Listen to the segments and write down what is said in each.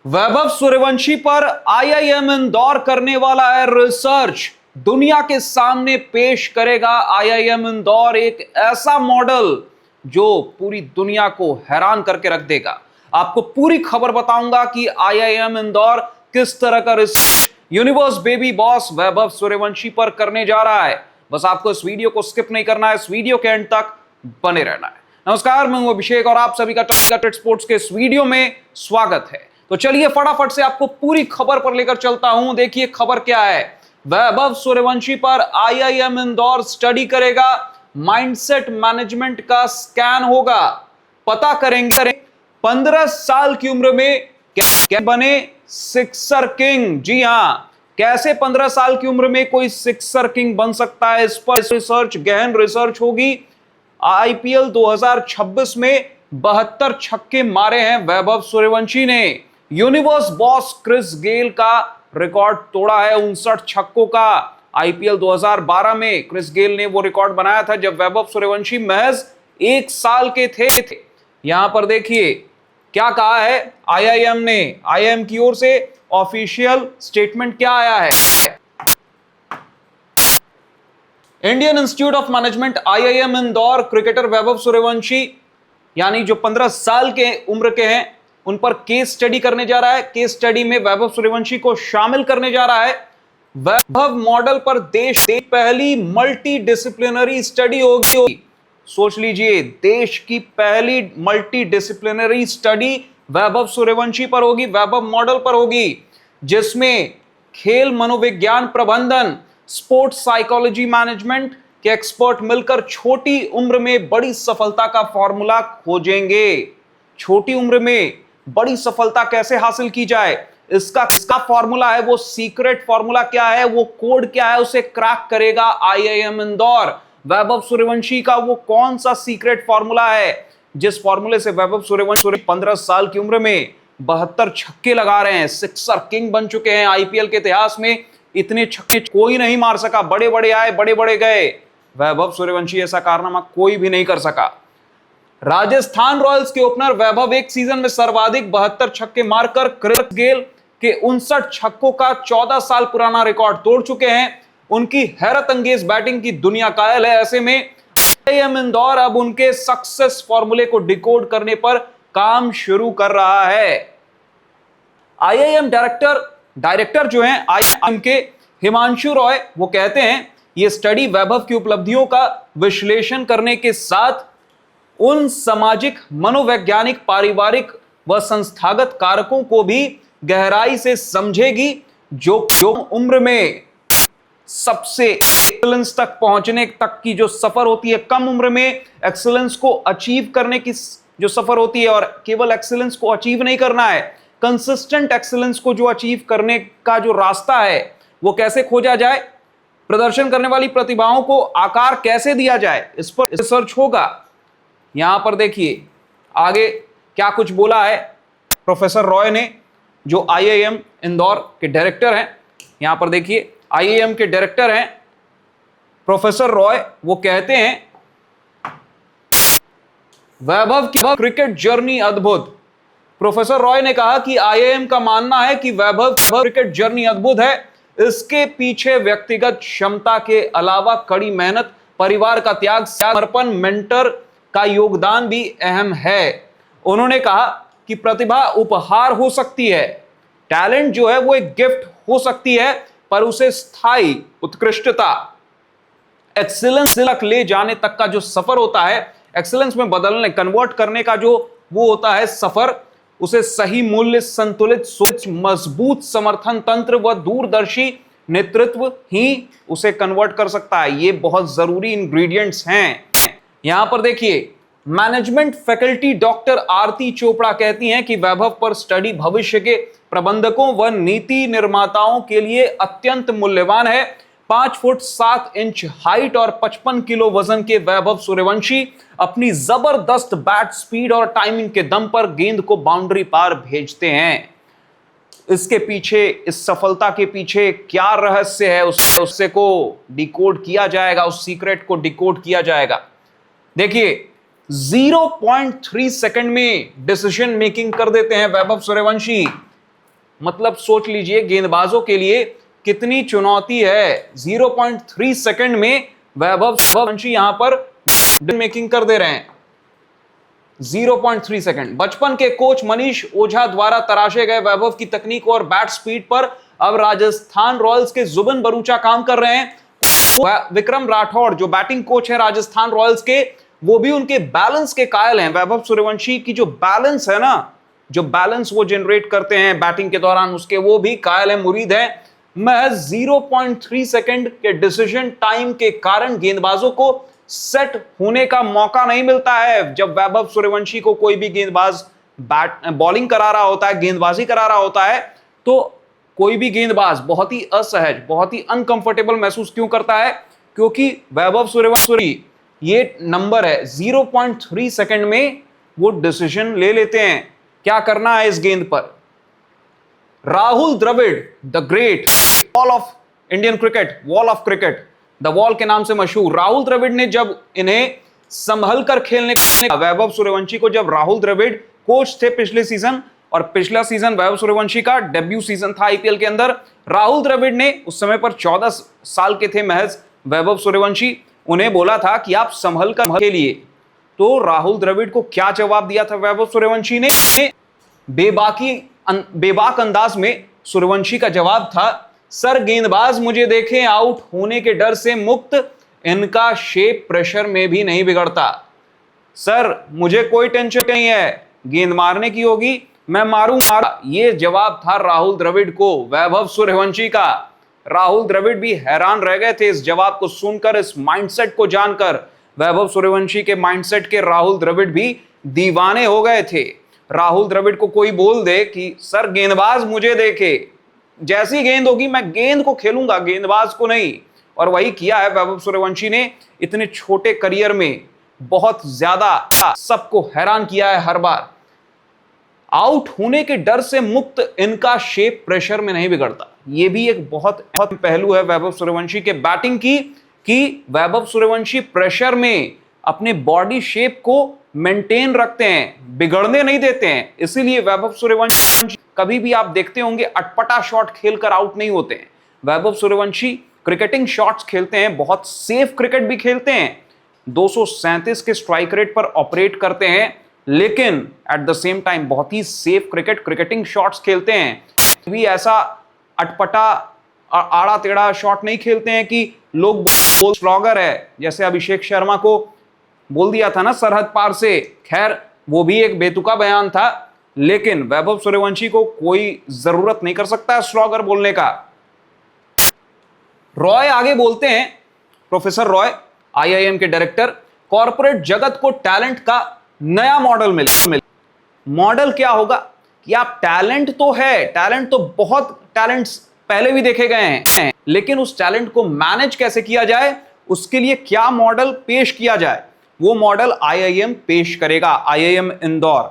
वैभव सूर्यवंशी पर आईआईएम इंदौर करने वाला है रिसर्च। दुनिया के सामने पेश करेगा आईआईएम इंदौर एक ऐसा मॉडल जो पूरी दुनिया को हैरान करके रख देगा। आपको पूरी खबर बताऊंगा कि आईआईएम इंदौर किस तरह का research universe baby boss Vaibhav Suryavanshi पर करने जा रहा है। बस आपको इस वीडियो को स्किप नहीं करना है, इस वीडियो के एंड तक बने रहना है। नमस्कार, मैं हूं अभिषेक और आप सभी का टेट स्पोर्ट्स के इस वीडियो में स्वागत है। तो चलिए फटाफट से आपको पूरी खबर पर लेकर चलता हूं। देखिए खबर क्या है। वैभव सूर्यवंशी पर आईआईएम इंदौर स्टडी करेगा, माइंडसेट मैनेजमेंट का स्कैन होगा। पता करेंगे 15 साल की उम्र में क्या बने सिक्सर किंग। जी हां, कैसे 15 साल की उम्र में कोई सिक्सर किंग बन सकता है, इस पर रिसर्च, गहन रिसर्च होगी। आईपीएल 2026 में 72 छक्के मारे हैं वैभव सूर्यवंशी ने। यूनिवर्स बॉस क्रिस गेल का रिकॉर्ड तोड़ा है 59 छक्कों का। आईपीएल 2012 में क्रिस गेल ने वो रिकॉर्ड बनाया था जब वैभव सूर्यवंशी महज 1 साल के थे। यहां पर देखिए क्या कहा है आईआईएम ने। आईआईएम की ओर से ऑफिशियल स्टेटमेंट क्या आया है। Indian Institute of Management IIM Indore cricketer Vaibhav Suryavanshi यानी जो 15 साल के उम्र के हैं उन पर केस स्टडी करने जा रहा है। केस स्टडी में वैभव सूर्यवंशी को शामिल करने जा रहा है। वैभव मॉडल पर देश की पहली मल्टी डिसिप्लिनरी स्टडी होगी। सोच लीजिए, देश की पहली multi disciplinary study Vaibhav Suryavanshi पर होगी, वैभव मॉडल पर होगी, जिसमें खेल मनोविज्ञान प्रबंधन, स्पोर्ट्स साइकोलॉजी मैनेजमेंट के एक्सपर्ट मिलकर छोटी उम्र में बड़ी सफलता का फॉर्मूला खोजेंगे। छोटी उम्र में बड़ी सफलता कैसे हासिल की जाए, इसका फॉर्मूला है, वो सीक्रेट फॉर्मूला क्या है, वो कोड क्या है, उसे क्रैक करेगा आईआईएम इंदौर। वैभव सूर्यवंशी का वो कौन सा सीक्रेट फॉर्मूला है जिस फॉर्मूले से वैभव सूर्यवंशी 15 साल की उम्र में 72 छक्के लगा रहे हैं, सिक्सर किंग बन चुके हैं। आईपीएल के इतिहास में इतने छक्के कोई नहीं मार सका। बड़े बड़े आए, बड़े बड़े गए, वैभव सूर्यवंशी ऐसा कारनामा कोई भी नहीं कर सका। राजस्थान रॉयल्स के ओपनर वैभव एक सीजन में सर्वाधिक 72 छक्के मारकर क्रिस गेल के 59 छक्कों का 14 साल पुराना रिकॉर्ड तोड़ चुके हैं। उनकी हैरत अंगेज बैटिंग की दुनिया कायल है। ऐसे में आईआईएम इंदौर अब उनके सक्सेस फॉर्मूले को डिकोड करने पर काम शुरू कर रहा है। आईआईएम डायरेक्टर जो हैं आईआईएम के हिमांशु रॉय, वो कहते हैं यह स्टडी वैभव की उपलब्धियों का विश्लेषण करने के साथ उन सामाजिक, मनोवैज्ञानिक, पारिवारिक व संस्थागत कारकों को भी गहराई से समझेगी जो उम्र में सबसे एक्सीलेंस तक पहुंचने तक की जो सफर होती है, कम उम्र में एक्सीलेंस को अचीव करने की जो सफर होती है, और केवल एक्सीलेंस को अचीव नहीं करना है, कंसिस्टेंट एक्सीलेंस को जो अचीव करने का जो रास्ता है वो कैसे खोजा जाए, प्रदर्शन करने वाली प्रतिभाओं को आकार कैसे दिया जाए, इस पर रिसर्च होगा। यहां पर देखिए आगे क्या कुछ बोला है प्रोफेसर रॉय ने, जो आईआईएम इंदौर के डायरेक्टर हैं। यहां पर देखिए आईआईएम के डायरेक्टर हैं प्रोफेसर रॉय, वो कहते हैं वैभव की क्रिकेट जर्नी अद्भुत। प्रोफेसर रॉय ने कहा कि आईआईएम का मानना है कि वैभव क्रिकेट जर्नी अद्भुत है। इसके पीछे व्यक्तिगत क्षमता के अलावा कड़ी मेहनत, परिवार का त्याग, समर्पण, मेंटर का योगदान भी अहम है। उन्होंने कहा कि प्रतिभा उपहार हो सकती है, टैलेंट जो है वो एक गिफ्ट हो सकती है, पर उसे स्थायी उत्कृष्टता, एक्सीलेंस तक ले जाने तक का जो सफर होता है, एक्सीलेंस में बदलने, कन्वर्ट करने का जो वो होता है सफर, उसे सही मूल्य, संतुलित सोच, मजबूत समर्थन तंत्र व दूरदर्शी नेतृत्व ही उसे कन्वर्ट कर सकता है। ये बहुत जरूरी इंग्रेडिएंट्स हैं। यहां पर देखिए मैनेजमेंट फैकल्टी डॉक्टर आरती चोपड़ा कहती हैं कि वैभव पर स्टडी भविष्य के प्रबंधकों व नीति निर्माताओं के लिए अत्यंत मूल्यवान है। 5 फुट 7 इंच हाइट और 55 किलो वजन के वैभव सूर्यवंशी अपनी जबरदस्त बैट स्पीड और टाइमिंग के दम पर गेंद को बाउंड्री पार भेजते हैं। इसके पीछे, इस सफलता के पीछे क्या रहस्य है, उससे को डिकोड किया जाएगा, उस सीक्रेट को डिकोड किया जाएगा। देखिए 0.3 सेकंड में डिसीजन मेकिंग कर देते हैं वैभव सूर्यवंशी। मतलब सोच लीजिए गेंदबाजों के लिए कितनी चुनौती है। 0.3 सेकंड में वैभव सूर्यवंशी यहां पर मेकिंग कर दे रहे हैं। 0.3 सेकंड। बचपन के कोच मनीष ओझा द्वारा तराशे गए वैभव की तकनीक और बैट स्पीड पर अब राजस्थान रॉयल्स के जुबिन बरूचा काम कर रहे हैं। विक्रम राठौड़ जो बैटिंग कोच है राजस्थान रॉयल्स के, वो भी उनके बैलेंस के कायल हैं। वैभव सूर्यवंशी की जो बैलेंस है ना, जो बैलेंस वो जनरेट करते हैं बैटिंग के दौरान, उसके वो भी कायल है, मुरीद है। महज 0.3 सेकंड के डिसीजन टाइम के कारण गेंदबाजों को सेट होने का मौका नहीं मिलता है। जब वैभव सूर्यवंशी को कोई भी गेंदबाज बॉलिंग करा रहा होता है, गेंदबाजी करा रहा होता है, तो कोई भी गेंदबाज बहुत ही असहज, बहुत ही अनकंफर्टेबल महसूस क्यों करता है? क्योंकि वैभव सूर्यवंशी ये नंबर है 0.3 सेकंड में वो डिसीजन ले लेते हैं क्या करना है इस गेंद पर। Rahul Dravid the great wall of Indian cricket, wall of cricket, the wall के नाम से मशहूर राहुल द्रविड़ ने जब इन्हें संभल कर खेलने का, वैभव सूर्यवंशी को जब राहुल द्रविड़ कोच थे पिछले सीजन, और पिछला सीजन वैभव सूर्यवंशी का डेब्यू सीजन था आईपीएल के अंदर, राहुल द्रविड़ ने उस समय पर 14 साल के थे महज वैभव सूर्यवंशी, उन्हें बोला था कि आप संभल कर खेलिए। तो राहुल द्रविड़ को क्या जवाब दिया था वैभव सूर्यवंशी ने? बेबाक अंदाज में सूर्यवंशी का जवाब था, सर गेंदबाज मुझे देखें आउट होने के डर से मुक्त, इनका शेप प्रेशर में भी नहीं बिगड़ता। सर मुझे कोई टेंशन नहीं है, गेंद मारने की होगी मैं मारूंगा। ये जवाब था राहुल द्रविड़ को वैभव सूर्यवंशी का। राहुल द्रविड़ भी हैरान रह गए थे इस जवाब को सुनकर, इस माइंडसेट को जानकर। वैभव सूर्यवंशी के माइंडसेट के राहुल द्रविड़ भी दीवाने हो गए थे। राहुल द्रविड़ को कोई बोल दे कि सर गेंदबाज मुझे देखे, जैसी गेंद होगी मैं गेंद को खेलूंगा, गेंदबाज को नहीं। और वही किया है वैभव सूर्यवंशी ने इतने छोटे करियर में, बहुत ज्यादा सबको हैरान किया है हर बार। आउट होने के डर से मुक्त, इनका शेप प्रेशर में नहीं बिगड़ता। यह भी एक बहुत पहलू है वैभव सूर्यवंशी के बैटिंग की, कि वैभव सूर्यवंशी प्रेशर में अपने बॉडी शेप को मेंटेन रखते हैं, बिगड़ने नहीं देते हैं। इसीलिए वैभव सूर्यवंशी कभी भी आप देखते होंगे अटपटा शॉट खेलकर आउट नहीं होते हैं। वैभव सूर्यवंशी क्रिकेटिंग शॉट्स खेलते हैं, बहुत सेफ क्रिकेट भी खेलते हैं, 237 के स्ट्राइक रेट पर ऑपरेट करते हैं, लेकिन एट द सेम टाइम बहुत ही सेफ क्रिकेटिंग शॉट्स खेलते हैं। भी ऐसा अटपटा आड़ा टेढ़ा शॉट नहीं खेलते हैं कि लोग बोल स्लॉगर है, जैसे अभिषेक शर्मा को बोल दिया था ना सरहद पार से। खैर वो भी एक बेतुका बयान था, लेकिन वैभव सूर्यवंशी को कोई जरूरत नहीं कर सकता स्लॉगर बोलने का। रॉय आगे बोलते हैं, प्रोफेसर रॉय आईआईएम के डायरेक्टर, कॉर्पोरेट जगत को टैलेंट का नया मॉडल मिले। मॉडल क्या होगा कि आप टैलेंट तो है, टैलेंट तो बहुत टैलेंट्स पहले भी देखे गए हैं, लेकिन उस टैलेंट को मैनेज कैसे किया जाए, उसके लिए क्या मॉडल पेश किया जाए, वो मॉडल आईआईएम पेश करेगा। IIM Indore,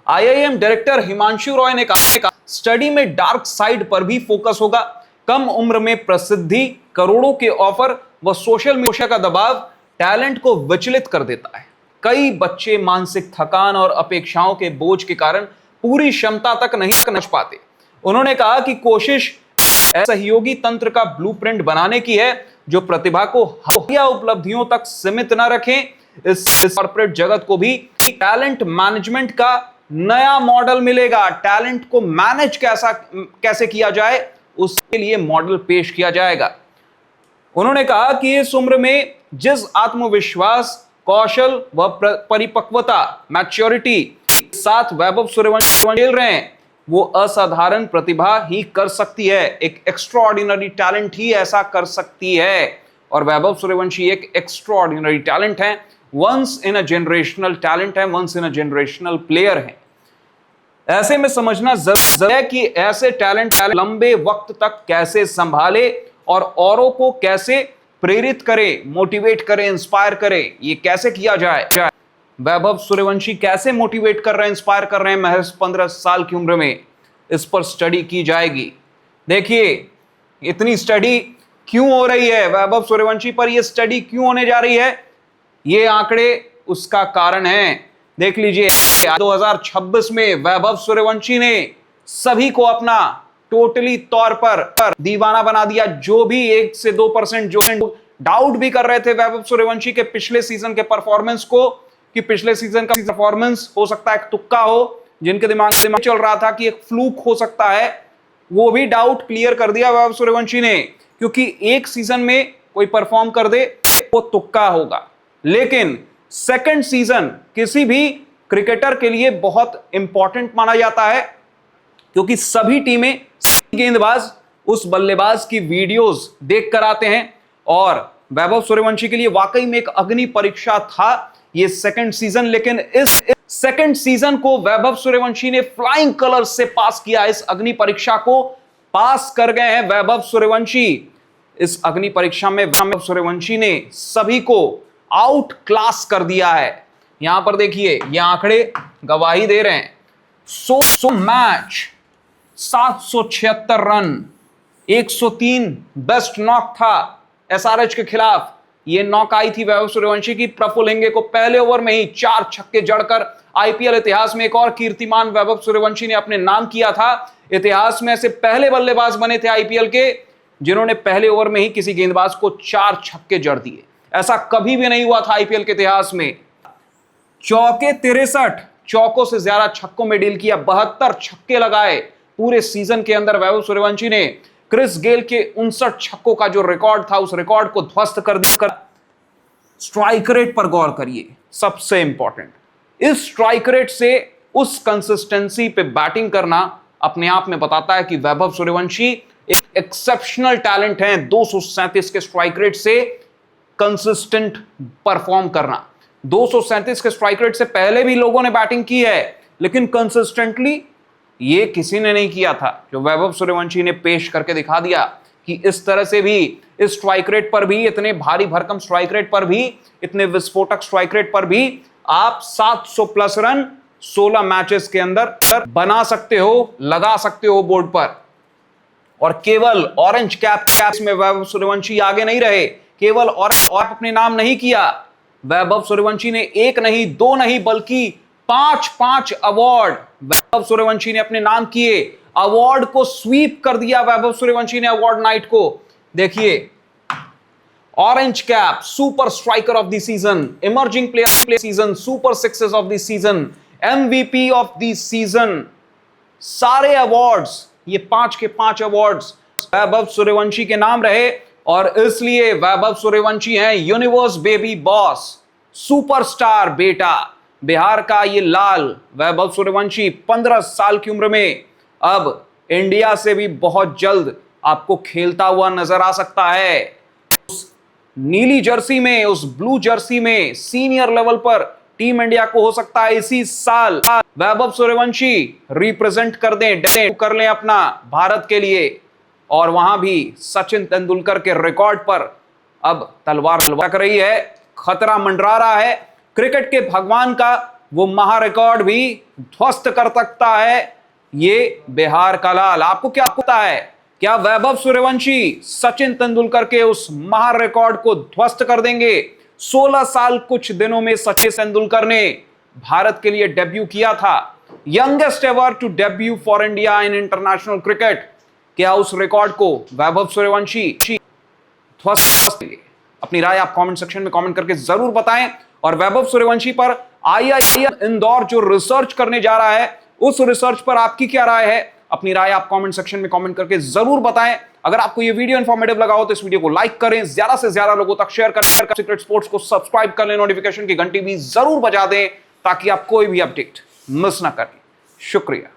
IIM director Himanshu Roy ने कहा स्टडी में डार्क साइड पर भी फोकस होगा। कम उम्र में प्रसिद्धि, करोड़ों के ऑफर व सोशल मीडिया का दबाव टैलेंट को विचलित कर देता है। कई बच्चे मानसिक थकान और अपेक्षाओं के बोझ के कारण पूरी क्षमता तक नहीं पहुंच पाते। उन्होंने कहा कि कोशिश सहयोगी तंत्र का ब्लूप्रिंट बनाने की है जो प्रतिभा को हालिया उपलब्धियों तक सीमित न रखें। इस कॉर्पोरेट जगत को भी टैलेंट मैनेजमेंट का नया मॉडल मिलेगा। टैलेंट को मैनेज कैसे किया जाए, उसके लिए मॉडल पेश किया जाएगा। उन्होंने कहा कि इस उम्र में जिस आत्मविश्वास, कौशल व परिपक्वता, मैच्योरिटी के साथ वैभव सूर्यवंशी खेल रहे हैं, वो असाधारण प्रतिभा ही कर सकती है। एक एक्स्ट्राऑर्डिनरी टैलेंट ही ऐसा कर सकती है, और वैभव सूर्यवंशी एक एक्स्ट्राऑर्डिनरी टैलेंट है, once in a generational talent है, once in a generational player है। ऐसे में समझना जरूरी है कि ऐसे टैलेंट लंबे वक्त तक कैसे संभाले और औरों को कैसे प्रेरित करे, मोटिवेट करे, इंस्पायर करे, ये कैसे किया जाए। वैभव सूर्यवंशी कैसे मोटिवेट कर रहे हैं, इंस्पायर कर रहे हैं महज 15 साल की उम्र में, इस पर स्टडी की जाएगी। देखिए इतनी स्टडी क्यों हो रही है वैभव सूर्यवंशी पर, यह स्टडी क्यों होने जा रही है, ये आंकड़े उसका कारण है। देख लीजिए 2026 में वैभव सूर्यवंशी ने सभी को अपना टोटली तौर पर दीवाना बना दिया। जो भी 1 से 2% जो डाउट भी कर रहे थे वैभव सूर्यवंशी के पिछले सीजन के परफॉर्मेंस को, कि पिछले सीजन का परफॉर्मेंस हो सकता है एक तुक्का हो, जिनके दिमाग में चल रहा था कि एक फ्लूक हो सकता है, वो भी डाउट क्लियर कर दिया वैभव सूर्यवंशी ने। क्योंकि एक सीजन में कोई परफॉर्म कर दे वो तुक्का होगा, लेकिन सेकंड सीजन किसी भी क्रिकेटर के लिए बहुत इंपॉर्टेंट माना जाता है, क्योंकि सभी टीमें गेंदबाज उस बल्लेबाज की वीडियोस देख कर आते हैं। और वैभव सूर्यवंशी के लिए वाकई में एक अग्नि परीक्षा था ये सेकंड सीजन, लेकिन इस सेकंड सीजन को वैभव सूर्यवंशी ने फ्लाइंग कलर्स से पास किया। इस अग्नि परीक्षा को पास कर गए हैं वैभव सूर्यवंशी। इस अग्नि परीक्षा में वैभव सूर्यवंशी ने सभी को आउट क्लास कर दिया है। यहां पर देखिए, ये आंकड़े गवाही दे रहे हैं। 100 मैच, 776 रन, 103 बेस्ट नॉक था एसआरएच के खिलाफ। ये नॉक आई थी वैभव सूर्यवंशी की। प्रफुल्ल हिंगे को पहले ओवर में ही 4 छक्के जड़कर आईपीएल इतिहास में एक और कीर्तिमान वैभव सूर्यवंशी ने अपने नाम किया था। इतिहास में ऐसे पहले बल्लेबाज बने थे आईपीएल के जिन्होंने पहले ओवर में ही किसी गेंदबाज को 4 छक्के जड़ दिए। ऐसा कभी भी नहीं हुआ था आईपीएल के इतिहास में। चौके 63, चौकों से ज्यादा छक्कों में डील किया, 72 छक्के लगाए पूरे सीजन के अंदर वैभव सूर्यवंशी ने। क्रिस गेल के 59 छक्कों का जो रिकॉर्ड था, उस रिकॉर्ड को ध्वस्त कर दिया। स्ट्राइक रेट पर गौर करिए, सबसे इंपॉर्टेंट। इस स्ट्राइक रेट से उस कंसिस्टेंसी पे बैटिंग करना अपने आप में बताता है कि वैभव सूर्यवंशी एक एक्सेप्शनल टैलेंट है। 237 के स्ट्राइक रेट से कंसिस्टेंट परफॉर्म करना। 237 के स्ट्राइक रेट से पहले भी लोगों ने बैटिंग की है, लेकिन कंसिस्टेंटली ये किसी ने नहीं किया था। जो वैभव सूर्यवंशी ने पेश करके दिखा दिया कि इस तरह से भी, इस स्ट्राइक रेट पर भी, इतने भारी भरकम स्ट्राइक रेट पर भी, इतने विस्फोटक स्ट्राइक रेट पर भी आप 700 प्लस रन 16 मैचेस के अंदर बना सकते हो, लगा सकते हो बोर्ड पर। और केवल ऑरेंज कैप में वैभव सूर्यवंशी आगे नहीं रहे, केवल ऑरेंज कैप अपने नाम नहीं किया। वैभव सूर्यवंशी ने 1 नहीं 2 नहीं बल्कि 5 अवार्ड वैभव सूर्यवंशी ने अपने नाम किए। अवार्ड को स्वीप कर दिया वैभव सूर्यवंशी ने अवार्ड नाइट को। देखिए, orange cap, super striker of the season, emerging player season, super sixes of the season, MVP of the season, सारे अवार्ड्स, ये 5 के 5 अवार्ड्स वैभव सूर्यवंशी के नाम रहे। और इसलिए वैभव सूर्यवंशी हैं यूनिवर्स बेबी बॉस, सुपरस्टार बेटा, बिहार का ये लाल वैभव सूर्यवंशी 15 साल की उम्र में अब इंडिया से भी बहुत जल्द आपको खेलता हुआ नजर आ सकता है। उस नीली जर्सी में, उस ब्लू जर्सी में सीनियर लेवल पर टीम इंडिया को हो सकता है इसी साल वैभव सूर्यवंशी रिप्रेजेंट कर दें, कर लें अपना भारत के लिए। और वहां भी सचिन तेंदुलकर के रिकॉर्ड पर अब तलवार लटक रही है, खतरा मंडरा रहा है। क्रिकेट के भगवान का वो महा रिकॉर्ड भी ध्वस्त कर सकता है ये बिहार का लाल। आपको क्या लगता है, क्या वैभव सूर्यवंशी सचिन तेंदुलकर के उस महा रिकॉर्ड को ध्वस्त कर देंगे? 16 साल कुछ दिनों में सचिन तेंदुलकर ने भारत के लिए डेब्यू किया था, youngest ever to debut for India in international cricket. क्या उस रिकॉर्ड को वैभव सूर्यवंशी ध्वस्त? अपनी राय आप कमेंट सेक्शन में कमेंट करके जरूर बताएं। और वैभव सूर्यवंशी पर आईआईएम इंदौर जो रिसर्च करने जा रहा है, उस रिसर्च पर आपकी क्या राय है? अपनी राय आप कमेंट सेक्शन में कमेंट करके जरूर बताएं। अगर आपको ये वीडियो इंफॉर्मेटिव लगा हो तो इस वीडियो को लाइक करें, ज्यादा से ज्यादा लोगों तक शेयर करें, सीक्रेट स्पोर्ट्स को सब्सक्राइब कर लें, नोटिफिकेशन की घंटी भी जरूर बजा दें ताकि आप कोई भी अपडेट मिस ना करें। शुक्रिया।